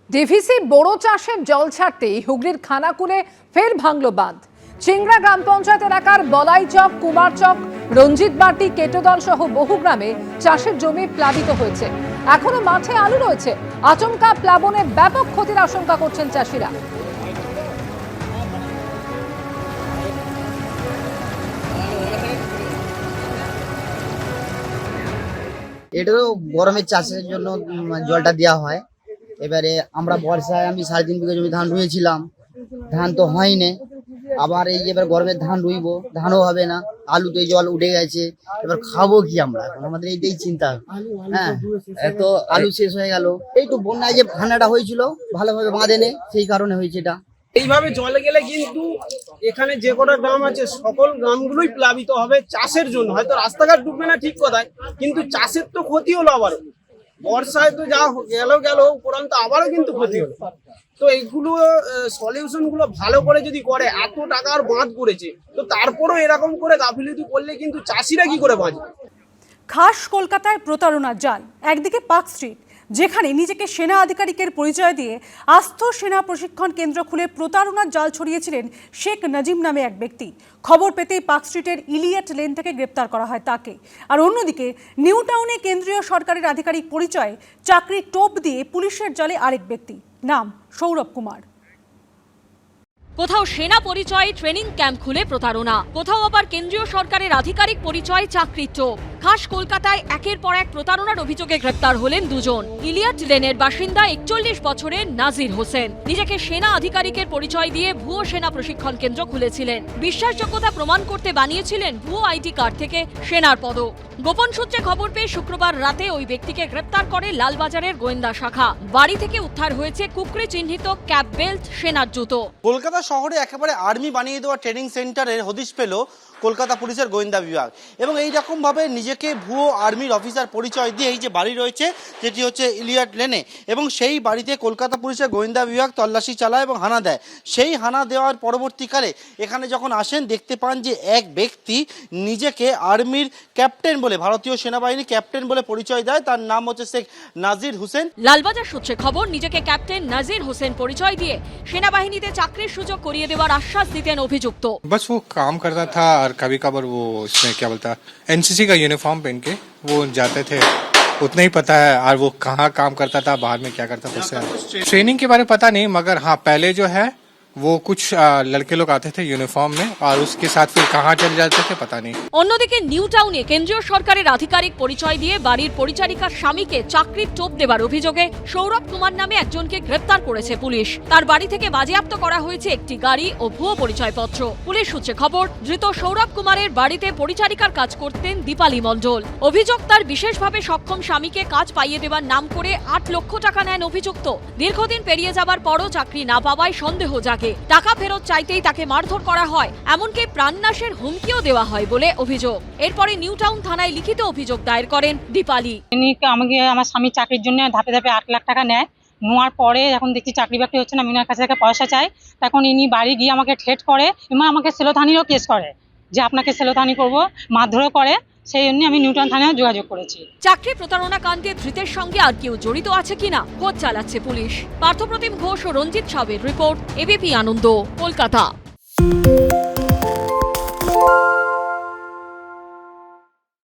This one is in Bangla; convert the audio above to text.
ডিভিসি বোরো চাষের জল ছাড়তেই হুগলির খানাকুলে ফের ভাঙল বাঁধ। চিংড়া গ্রাম পঞ্চায়েত এলাকার বলাইচক, কুমারচক, রঞ্জিতবাটি, কেটোদল সহ বহু গ্রামে চাষের জমি প্লাবিত হয়েছে। এখনো মাঠে আলু রয়েছে। আচমকা প্লাবনে ব্যাপক ক্ষতির আশঙ্কা করছেন চাষিরা। এটাও গরমের চাষের জন্য জলটা দেওয়া হয়। এবারে আমরা বর্ষায় আমি 3.5 বিঘা জমি ধান রুয়েছিলাম, ধান তো হয়নি। আবার এই এবার গরমের ধান রুইবো, ধানও হবে না। আলুতে জল উঠে গেছে, এবার খাবো কি আমরা? আমাদের এইটাই চিন্তা। হ্যাঁ, এত আলু শেষ হয়ে গেল। এই তো বন্যায় যে ঠান্ডাটা হয়েছিল ভালোভাবে বাঁধেনি, সেই কারণে হয়েছে এটা। এইভাবে জলে গেলে কিন্তু এখানে যে কটা গ্রাম আছে সকল গ্রামগুলোই প্লাবিত হবে চাষের জন্য। হয়তো রাস্তাঘাট ডুববে না ঠিক কথায়, কিন্তু চাষের তো ক্ষতি হলো। আবার বর্ষায় তো যা গেল উপরন্ত আবারও কিন্তু ক্ষতি হলো। তো এইগুলো সলিউশন গুলো ভালো করে যদি করে, এত টাকার বাঁধ করেছে, তো তারপরেও এরকম করে গাফিলতি করলে কিন্তু চাষিরা কি করে বাঁচবে? খাস কলকাতায় প্রতারণার জাল। একদিকে পার্ক স্ট্রিট, যেখানে নিজেকে সেনা আধিকারিকের পরিচয় দিয়ে আস্থ সেনা প্রশিক্ষণ কেন্দ্র খুলে প্রতারণার জাল ছড়িয়েছিলেন শেখ নাজিম নামে এক ব্যক্তি। খবর পেতেই পার্ক স্ট্রিটের ইলিয়ট লেন থেকে গ্রেপ্তার করা হয় তাকে। আর অন্যদিকে নিউ টাউনে কেন্দ্রীয় সরকারের আধিকারিক পরিচয়ে চাকরি টোপ দিয়ে পুলিশের জালে আরেক ব্যক্তি, নাম সৌরভ কুমার। কোথাও সেনা পরিচয়ে ট্রেনিং ক্যাম্প খুলে প্রতারণা, কোথাও আবার কেন্দ্রীয় সরকারের আধিকারিক পরিচয়ে চাকরির টোপ। খাস কলকাতায় একের পর এক প্রতারণার অভিযোগে গ্রেপ্তার হলেন দুজন। ইলিয়ট লেনের বাসিন্দা 41 বছরের নাজির হোসেন নিজেকে সেনা আধিকারিকের পরিচয় দিয়ে ভুয়ো সেনা প্রশিক্ষণ কেন্দ্র খুলেছিলেন। বিশ্বাসযোগ্যতা প্রমাণ করতে বানিয়েছিলেন ভুয়ো আইডি কার্ড থেকে সেনার পদক। গোপন সূত্রে খবর পেয়ে শুক্রবার রাতে ওই ব্যক্তিকে গ্রেপ্তার করে লালবাজারের গোয়েন্দা শাখা। বাড়ি থেকে উদ্ধার হয়েছে কুকরি চিহ্নিত ক্যাপ বেল্ট, সেনার জুতো। কলকাতা শহরে একেবারে আর্মি বানিয়ে দেওয়া ট্রেনিং সেন্টারের হদিশ পেল কলকাতা পুলিশের গোয়েন্দা বিভাগ। এবং এই রকম ভাবে নিজেকে ভুয়ো আর্মির অফিসার পরিচয় দিয়ে এই যে বাড়ি রয়েছে, যেটি হচ্ছে ইলিয়ট লেনে, এবং সেই বাড়িতে কলকাতা পুলিশের গোয়েন্দা বিভাগ তল্লাশি চালায় এবং হানা দেয়। সেই হানা দেওয়ার পরবর্তীকালে এখানে যখন আসেন, দেখতে পান যে এক ব্যক্তি নিজেকে আর্মির ক্যাপ্টেন বলে, ভারতীয় সেনাবাহিনী ক্যাপ্টেন বলে পরিচয় দেয়। তার নাম হচ্ছে শেখ নাজির হোসেন। লালবাজার সূত্রে খবর, নিজেকে ক্যাপ্টেন নাজির হোসেন পরিচয় দিয়ে সেনাবাহিনীতে চাকরির সুযোগ করিয়ে দেওয়ার আশ্বাস দিতেন অভিযুক্ত। बस वो काम करता था और कभी कभार वो इसमें क्या बोलता एनसीसी का यूनिफॉर्म पहन के वो जाते थे, उतना ही पता है। और वो कहाँ काम करता था, बाहर में क्या करता था, ट्रेनिंग के बारे में पता नहीं। मगर हाँ, पहले जो है वो कुछ लड़के लोग आते थे यूनिफॉर्म में, और उसके साथ फिर कहाँ चले जाते थे पता नहीं। অন্যদিকে নিউ টাউনে কেন্দ্রীয় সরকারের আধিকারিক পরিচয় দিয়ে বাড়ির পরিচারিকার স্বামীকে চাকরির টোপ দেবার অভিযোগে সৌরভ কুমার নামে একজনকে গ্রেপ্তার করেছে পুলিশ। তার বাড়ি থেকে বাজেয়াপ্ত করা হয়েছে একটি গাড়ি ও ভুয়ো পরিচয়পত্র। পুলিশ সূত্রে খবর, ধৃত সৌরভ কুমারের বাড়িতে পরিচারিকার কাজ করতেন দীপালি মণ্ডল। অভিযোগ, তার বিশেষভাবে সক্ষম স্বামীকে কাজ পাইয়ে দেবার নাম করে 8 লক্ষ টাকা নেন অভিযুক্ত। দীর্ঘদিন পেরিয়ে যাবার পরও চাকরি না পাওয়ায় সন্দেহ জাগে। টাকা ফেরত চাইতেই তাকে মারধর করা হয়, এমনকি প্রাণনাশের হুমকিও দেওয়া হয় বলে অভিযোগ। এরপরে নিউ টাউন থানায় লিখিত অভিযোগ দায়ের করেন দীপালি। আমাকে আমার স্বামী চাকরির জন্য ধাপে ধাপে 8 লাখ টাকা নেয়। নেওয়ার পরে যখন দেখছি চাকরি বাকরি হচ্ছে না, আমি ওনার কাছে থেকে পয়সা চাই। তখন ইনি বাড়ি গিয়ে আমাকে ঠেট করে এবং আমাকে সেলোথানিরও কেস করে যে আপনাকে সেলোথানি করবো, মারধরও করে। সেই জন্য আমি নিউটাউন থানায় যোগাযোগ করেছি। চাকরি প্রতারণা কাণ্ডে ধৃতের সঙ্গে আর কেউ জড়িত আছে কিনা খোঁজ চালাচ্ছে পুলিশ। পার্থপ্রতিম ঘোষ ও রঞ্জিত সাবের রিপোর্ট, এবিপি আনন্দ, কলকাতা।